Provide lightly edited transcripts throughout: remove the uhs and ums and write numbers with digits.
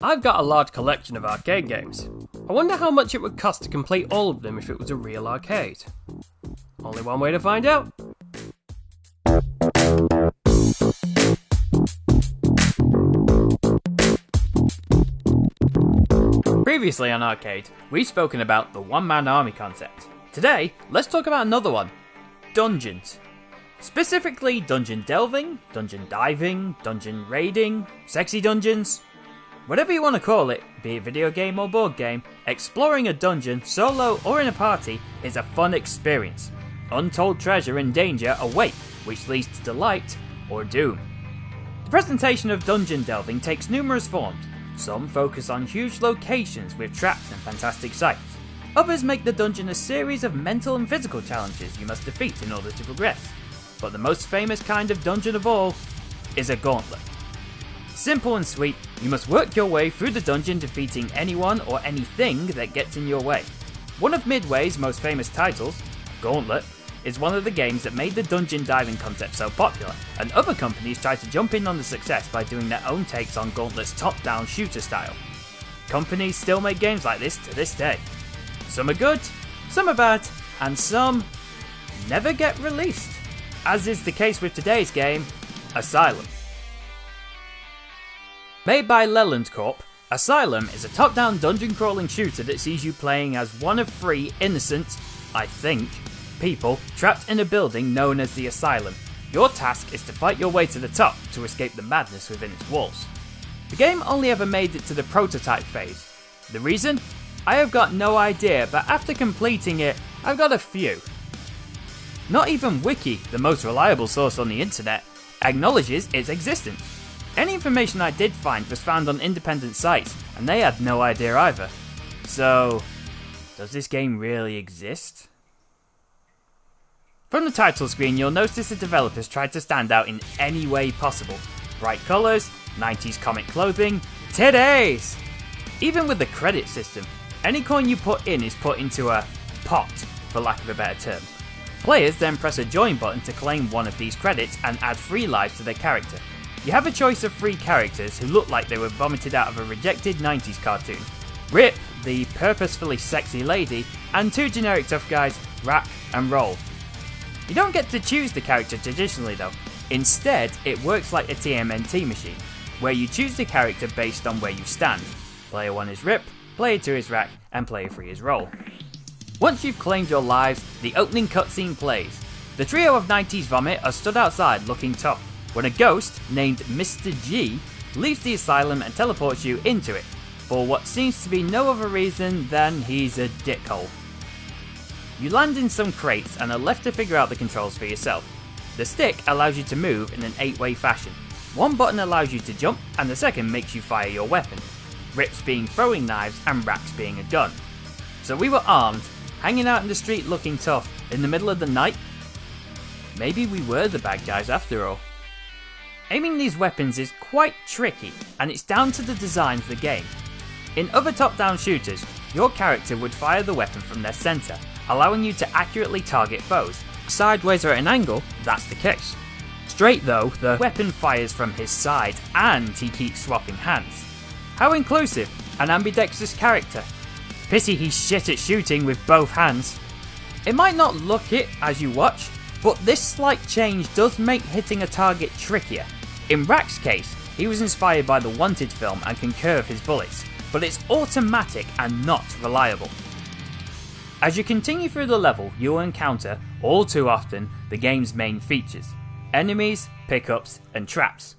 I've got a large collection of arcade games. I wonder how much it would cost to complete all of them if it was a real arcade. Only one way to find out. Previously on Arcade, we've spoken about the one-man army concept. Today, let's talk about another one. Dungeons. Specifically dungeon delving, dungeon diving, dungeon raiding, sexy dungeons. Whatever you want to call it, be it video game or board game, exploring a dungeon, solo or in a party, is a fun experience. Untold treasure and danger await, which leads to delight or doom. The presentation of dungeon delving takes numerous forms. Some focus on huge locations with traps and fantastic sights. Others make the dungeon a series of mental and physical challenges you must defeat in order to progress. But the most famous kind of dungeon of all is a gauntlet. Simple and sweet, you must work your way through the dungeon defeating anyone or anything that gets in your way. One of Midway's most famous titles, Gauntlet, is one of the games that made the dungeon diving concept so popular, and other companies tried to jump in on the success by doing their own takes on Gauntlet's top-down shooter style. Companies still make games like this to this day. Some are good, some are bad, and some never get released, as is the case with today's game, Asylum. Made by Leland Corp, Asylum is a top-down dungeon-crawling shooter that sees you playing as one of three innocent, I think, people trapped in a building known as the Asylum. Your task is to fight your way to the top to escape the madness within its walls. The game only ever made it to the prototype phase. The reason? I have got no idea, but after completing it, I've got a few. Not even Wiki, the most reliable source on the internet, acknowledges its existence. Any information I did find was found on independent sites, and they had no idea either. So, does this game really exist? From the title screen, you'll notice the developers tried to stand out in any way possible. Bright colours, 90s comic clothing, titties! Even with the credit system, any coin you put in is put into a pot, for lack of a better term. Players then press a join button to claim one of these credits and add free life to their character. You have a choice of 3 characters who look like they were vomited out of a rejected 90s cartoon. Rip, the purposefully sexy lady, and 2 generic tough guys, Rack and Roll. You don't get to choose the character traditionally though. Instead, it works like a TMNT machine, where you choose the character based on where you stand. Player 1 is Rip, Player 2 is Rack, and Player 3 is Roll. Once you've claimed your lives, the opening cutscene plays. The trio of 90s vomit are stood outside looking tough, when a ghost named Mr. G leaves the asylum and teleports you into it, for what seems to be no other reason than he's a dickhole. You land in some crates and are left to figure out the controls for yourself. The stick allows you to move in an 8-way fashion. One button allows you to jump, and the second makes you fire your weapon. Rips being throwing knives and Racks being a gun. So we were armed, hanging out in the street looking tough, in the middle of the night. Maybe we were the bad guys after all. Aiming these weapons is quite tricky, and it's down to the design of the game. In other top-down shooters, your character would fire the weapon from their centre, allowing you to accurately target foes. Sideways or at an angle, that's the case. Straight though, the weapon fires from his side, and he keeps swapping hands. How inclusive, an ambidextrous character. Pity he's shit at shooting with both hands. It might not look it as you watch, but this slight change does make hitting a target trickier. In Rack's case, he was inspired by the Wanted film and can curve his bullets, but it's automatic and not reliable. As you continue through the level, you will encounter, all too often, the game's main features: enemies, pickups, and traps.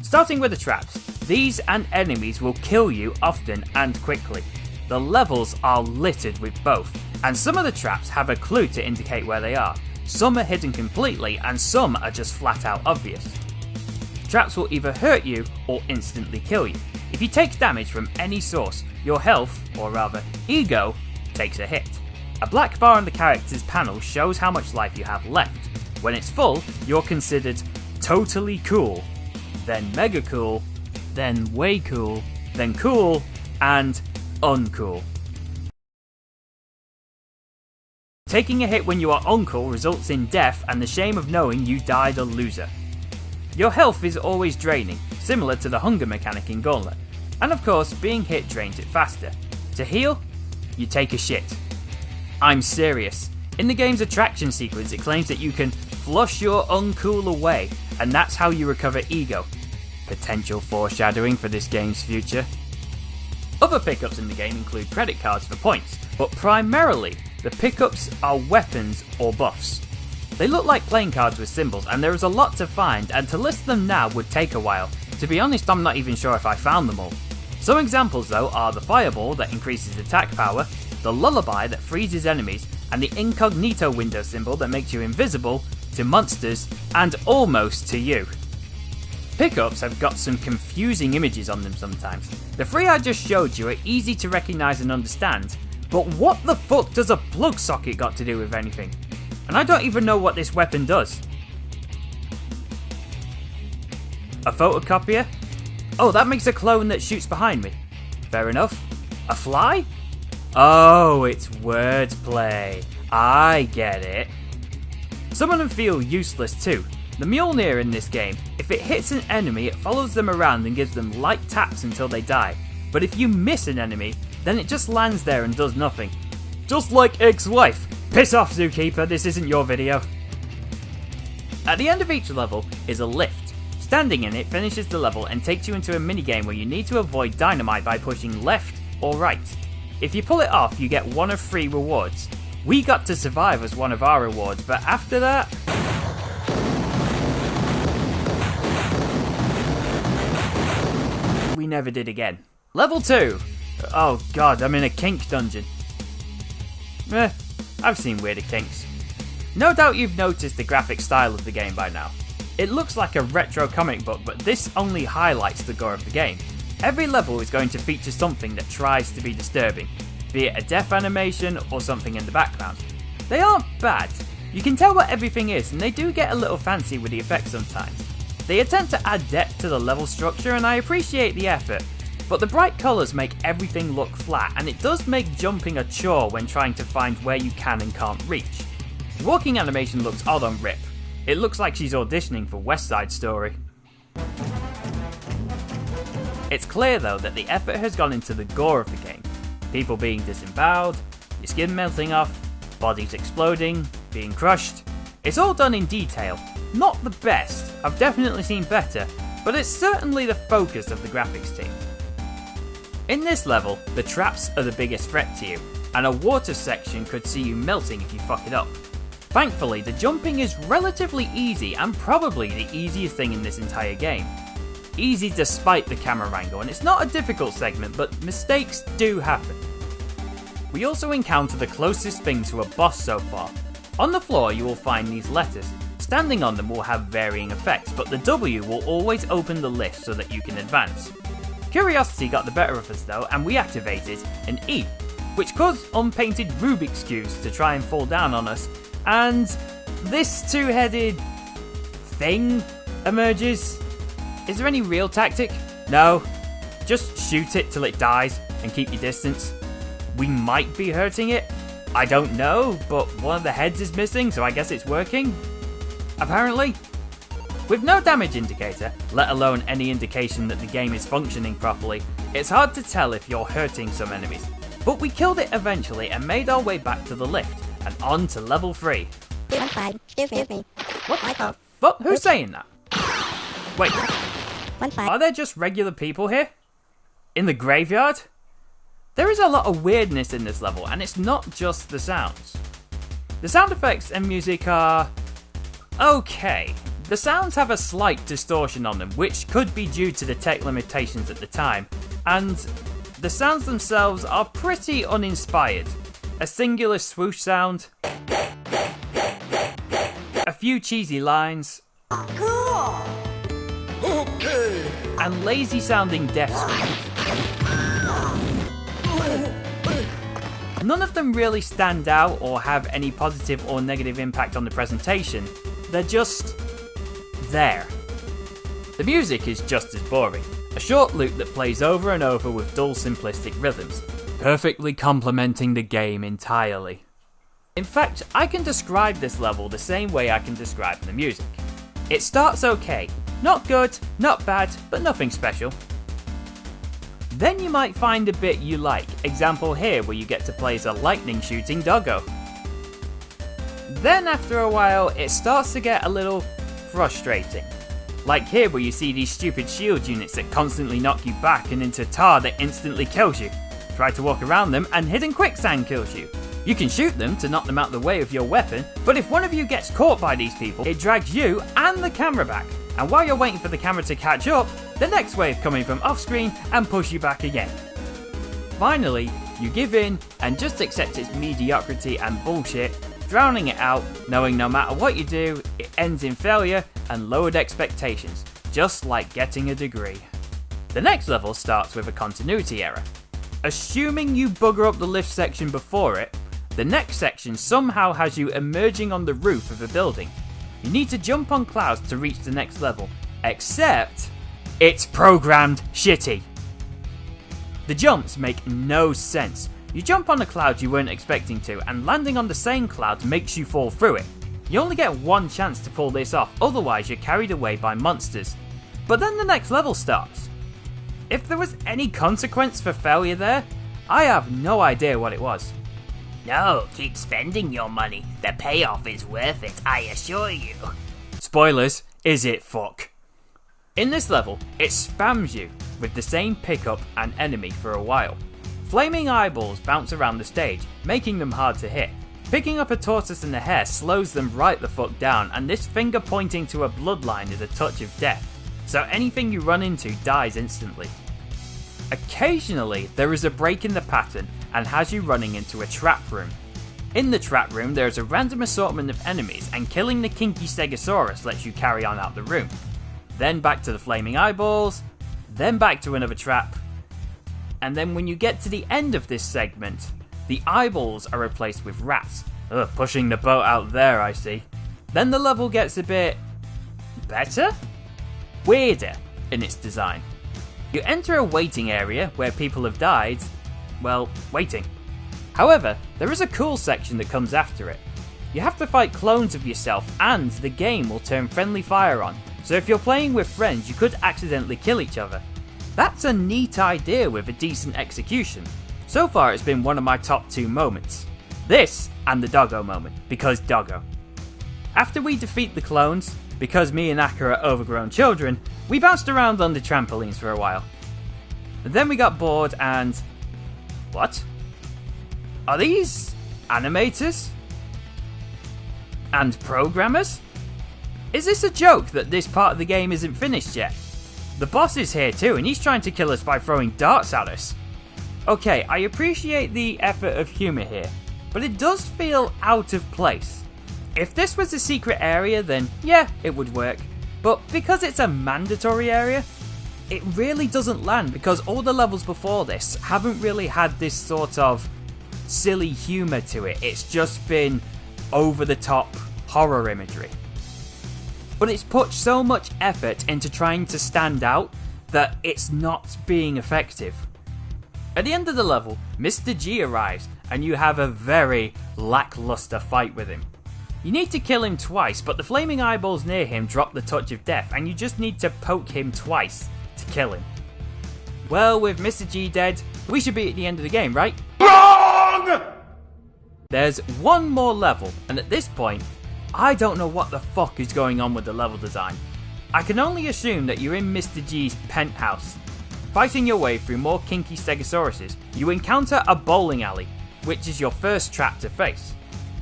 Starting with the traps, these and enemies will kill you often and quickly. The levels are littered with both, and some of the traps have a clue to indicate where they are. Some are hidden completely, and some are just flat out obvious. Traps will either hurt you or instantly kill you. If you take damage from any source, your health, or rather ego, takes a hit. A black bar on the character's panel shows how much life you have left. When it's full, you're considered totally cool, then mega cool, then way cool, then cool, and uncool. Taking a hit when you are uncool results in death and the shame of knowing you died a loser. Your health is always draining, similar to the hunger mechanic in Gauntlet. And of course, being hit drains it faster. To heal, you take a shit. I'm serious. In the game's attraction sequence, it claims that you can flush your uncool away, and that's how you recover ego. Potential foreshadowing for this game's future. Other pickups in the game include credit cards for points, but primarily the pickups are weapons or buffs. They look like playing cards with symbols, and there is a lot to find, and to list them now would take a while. To be honest, I'm not even sure if I found them all. Some examples though are the fireball that increases attack power, the lullaby that freezes enemies, and the incognito window symbol that makes you invisible to monsters and almost to you. Pickups have got some confusing images on them sometimes. The three I just showed you are easy to recognise and understand, but what the fuck does a plug socket got to do with anything? And I don't even know what this weapon does. A photocopier? Oh, that makes a clone that shoots behind me. Fair enough. A fly? Oh, it's wordplay. I get it. Some of them feel useless too. The Mjolnir in this game, if it hits an enemy, it follows them around and gives them light taps until they die. But if you miss an enemy, then it just lands there and does nothing. Just like ex-wife. Piss off, Zookeeper, this isn't your video. At the end of each level is a lift. Standing in it finishes the level and takes you into a minigame where you need to avoid dynamite by pushing left or right. If you pull it off, you get one of 3 rewards. We got to survive as one of our rewards, but after that... we never did again. Level 2! Oh god, I'm in a kink dungeon. I've seen weirder kinks. No doubt you've noticed the graphic style of the game by now. It looks like a retro comic book, but this only highlights the gore of the game. Every level is going to feature something that tries to be disturbing, be it a death animation or something in the background. They aren't bad. You can tell what everything is, and they do get a little fancy with the effects sometimes. They attempt to add depth to the level structure, and I appreciate the effort, but the bright colours make everything look flat, and it does make jumping a chore when trying to find where you can and can't reach. The walking animation looks odd on Rip. It looks like she's auditioning for West Side Story. It's clear though that the effort has gone into the gore of the game. People being disemboweled, your skin melting off, bodies exploding, being crushed. It's all done in detail. Not the best, I've definitely seen better, but it's certainly the focus of the graphics team. In this level, the traps are the biggest threat to you, and a water section could see you melting if you fuck it up. Thankfully, the jumping is relatively easy and probably the easiest thing in this entire game. Easy despite the camera angle, and it's not a difficult segment, but mistakes do happen. We also encounter the closest thing to a boss so far. On the floor you will find these letters. Standing on them will have varying effects, but the W will always open the lift so that you can advance. Curiosity got the better of us though, and we activated an E, which caused unpainted Rubik's Cubes to try and fall down on us, and this two-headed thing emerges. Is there any real tactic? No. Just shoot it till it dies and keep your distance. We might be hurting it. I don't know, but one of the heads is missing, so I guess it's working. Apparently. With no damage indicator, let alone any indication that the game is functioning properly, it's hard to tell if you're hurting some enemies. But we killed it eventually and made our way back to the lift, and on to level 3. What the fuck? Who's saying that? Wait, are there just regular people here? In the graveyard? There is a lot of weirdness in this level, and it's not just the sounds. The sound effects and music are... okay. The sounds have a slight distortion on them, which could be due to the tech limitations at the time, and the sounds themselves are pretty uninspired. A singular swoosh sound, a few cheesy lines, Cool. Okay. and lazy sounding death screams. None of them really stand out or have any positive or negative impact on the presentation, they're just there. The music is just as boring, a short loop that plays over and over with dull simplistic rhythms, perfectly complementing the game entirely. In fact, I can describe this level the same way I can describe the music. It starts okay, not good, not bad, but nothing special. Then you might find a bit you like, example here where you get to play as a lightning shooting doggo. Then after a while it starts to get a little frustrating. Like here where you see these stupid shield units that constantly knock you back and into tar that instantly kills you. Try to walk around them and hidden quicksand kills you. You can shoot them to knock them out the way with your weapon, but if one of you gets caught by these people, it drags you and the camera back. And while you're waiting for the camera to catch up, the next wave coming from off screen and push you back again. Finally, you give in and just accept its mediocrity and bullshit, drowning it out, knowing no matter what you do, it ends in failure and lowered expectations, just like getting a degree. The next level starts with a continuity error. Assuming you bugger up the lift section before it, the next section somehow has you emerging on the roof of a building. You need to jump on clouds to reach the next level, except it's programmed shitty. The jumps make no sense. You jump on a cloud you weren't expecting to, and landing on the same cloud makes you fall through it. You only get one chance to pull this off, otherwise you're carried away by monsters. But then the next level starts. If there was any consequence for failure there, I have no idea what it was. No, keep spending your money. The payoff is worth it, I assure you. Spoilers, is it fuck? In this level, it spams you with the same pickup and enemy for a while. Flaming eyeballs bounce around the stage, making them hard to hit. Picking up a tortoise and a hare slows them right the fuck down, and this finger pointing to a bloodline is a touch of death, so anything you run into dies instantly. Occasionally, there is a break in the pattern and has you running into a trap room. In the trap room, there is a random assortment of enemies, and killing the kinky stegosaurus lets you carry on out the room. Then back to the flaming eyeballs, then back to another trap, and then when you get to the end of this segment, the eyeballs are replaced with rats. Ugh, pushing the boat out there, I see. Then the level gets a bit better? Weirder in its design. You enter a waiting area where people have died, well, waiting. However, there is a cool section that comes after it. You have to fight clones of yourself and the game will turn friendly fire on, so if you're playing with friends you could accidentally kill each other. That's a neat idea with a decent execution. So far it's been one of my top 2 moments. This and the doggo moment, because doggo. After we defeat the clones, because me and Aka are overgrown children, we bounced around on the trampolines for a while. And then we got bored and... What? Are these animators? And programmers? Is this a joke that this part of the game isn't finished yet? The boss is here too and he's trying to kill us by throwing darts at us. Okay, I appreciate the effort of humour here, but it does feel out of place. If this was a secret area then yeah, it would work. But because it's a mandatory area, it really doesn't land because all the levels before this haven't really had this sort of silly humour to it. It's just been over the top horror imagery. But it's put so much effort into trying to stand out that it's not being effective. At the end of the level, Mr. G arrives and you have a very lackluster fight with him. You need to kill him twice, but the flaming eyeballs near him drop the touch of death and you just need to poke him twice to kill him. Well, with Mr. G dead, we should be at the end of the game, right? Wrong! There's one more level, and at this point, I don't know what the fuck is going on with the level design. I can only assume that you're in Mr. G's penthouse. Fighting your way through more kinky stegosauruses, you encounter a bowling alley, which is your first trap to face.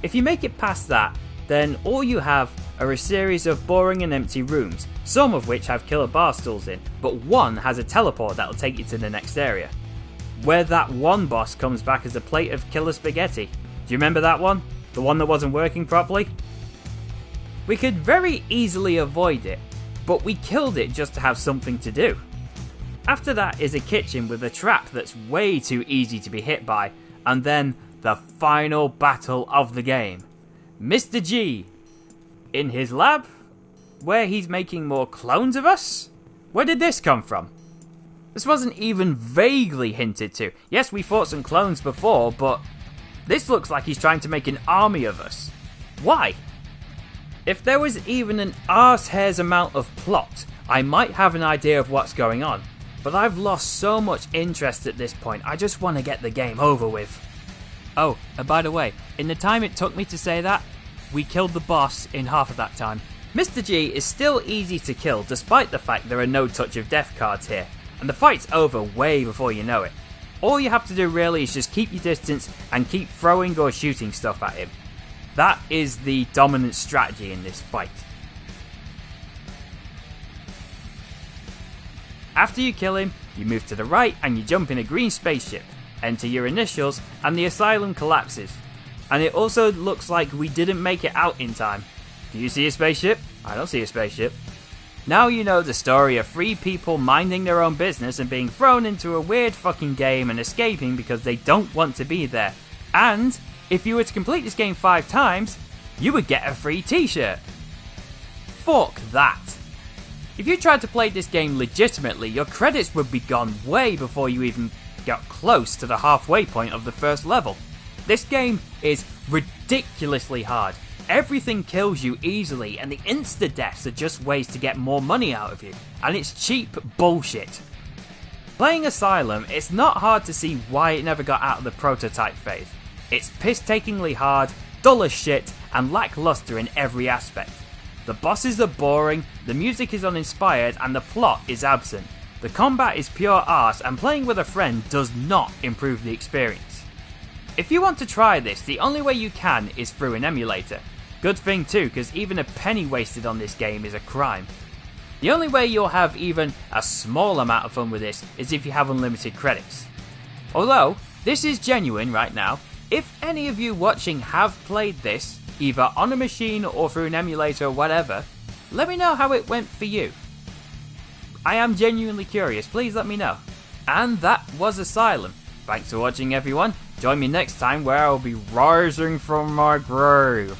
If you make it past that, then all you have are a series of boring and empty rooms, some of which have killer bar stools in, but one has a teleport that'll take you to the next area. Where that one boss comes back as a plate of killer spaghetti. Do you remember that one? The one that wasn't working properly? We could very easily avoid it, but we killed it just to have something to do. After that is a kitchen with a trap that's way too easy to be hit by, and then the final battle of the game. Mr. G, in his lab, where he's making more clones of us? Where did this come from? This wasn't even vaguely hinted to. Yes, we fought some clones before, but this looks like he's trying to make an army of us. Why? If there was even an arsehair's amount of plot, I might have an idea of what's going on. but I've lost so much interest at this point, I just want to get the game over with. Oh, and by the way, in the time it took me to say that, we killed the boss in half of that time. Mr. G is still easy to kill despite the fact there are no touch of death cards here, and the fight's over way before you know it. All you have to do really is just keep your distance and keep throwing or shooting stuff at him. That is the dominant strategy in this fight. After you kill him, you move to the right and you jump in a green spaceship, enter your initials, and the asylum collapses. And it also looks like we didn't make it out in time. Do you see a spaceship? I don't see a spaceship. Now you know the story of 3 people minding their own business and being thrown into a weird fucking game and escaping because they don't want to be there. And if you were to complete this game 5 times, you would get a free t-shirt. Fuck that. If you tried to play this game legitimately, your credits would be gone way before you even got close to the halfway point of the first level. This game is ridiculously hard. Everything kills you easily, and the insta-deaths are just ways to get more money out of you, and it's cheap bullshit. Playing Asylum, it's not hard to see why it never got out of the prototype phase. It's piss-takingly hard, dull as shit, and lackluster in every aspect. The bosses are boring, the music is uninspired, and the plot is absent. The combat is pure arse, and playing with a friend does not improve the experience. If you want to try this, the only way you can is through an emulator. Good thing too, because even a penny wasted on this game is a crime. The only way you'll have even a small amount of fun with this is if you have unlimited credits. Although, this is genuine right now. If any of you watching have played this, either on a machine or through an emulator or whatever, let me know how it went for you. I am genuinely curious, please let me know. And that was Asylum. Thanks for watching everyone. Join me next time where I'll be rising from my grave.